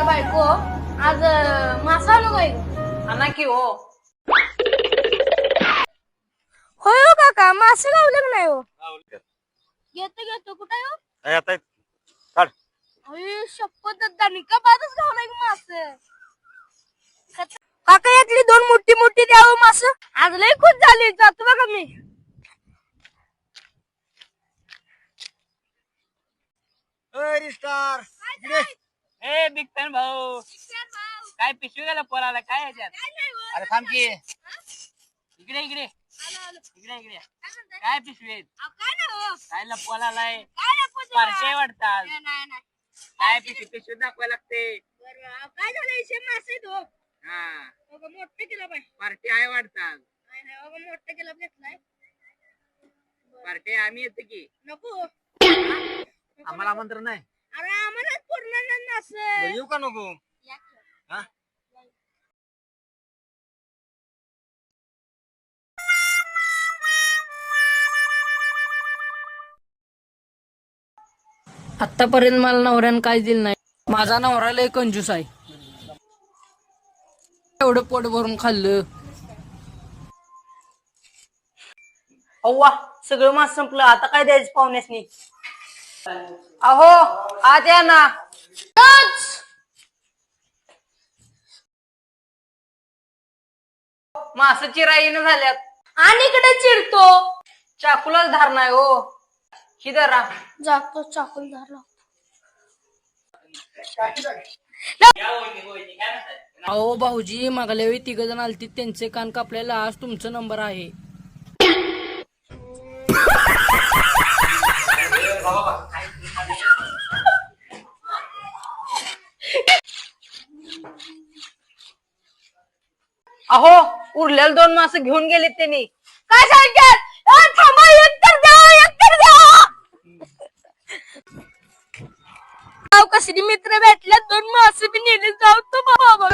बायको आज मासा आणू काय आणा की हो. होय हो काका मासे लावले का नाही हो घेतो कुठे हो आता काढ. अरे शपथ दानी का बादच घावलाय मासे काका यातली दोन मोठी मोठी द्यावं मास आज लय खुश झाली जातो बघा मी स्टार ए बिग फॅन भाऊ, काय पिशवी गेला पोराला काय ह्याच्यात? अरे थांब की, इकडे इकडे इकडे इकडे काय पिशवी आहेत? काय लपवालाय? पार्टी वाटतात. काय पिशवी पिशवी दाखवायला लागते. काय झालं इशे मासे तो हा मोठे किलो बाय पार्टी आहे वाटतात. मोठे किलो घेतलाय पार्टी आम्ही येतो की. नको आम्हाला आमंत्रण नाही. अरे आम्हाला पूर्ण मासे येऊ का नको? हा? आतापर्यंत मला नवऱ्यानं काय दिलं नाही. माझा नवरा लय कंजूस आहे. एवढं पोट भरून खाल्लं. अव्वा सगळं मास संपलं. आता काय द्यायचं पाहुण्यासनी? अहो आज या ना. मास चिराईन झाल्यात आणि इकडे चिरतो चाकूलाच धार नाही हो. ही धरा. जातो चाकूल धरला अहो भाऊजी मागल्या वेळी 3 जण आलती त्यांचे कान कापलेला. आज तुमचा नंबर आहे. अहो उरलेले 2 मास घेऊन गेलेत त्यांनी. काय सांगतात थांबा एकतर द्या कसली मित्र भेटल्यात 2 मासे बी नेले जाऊ तो बाबा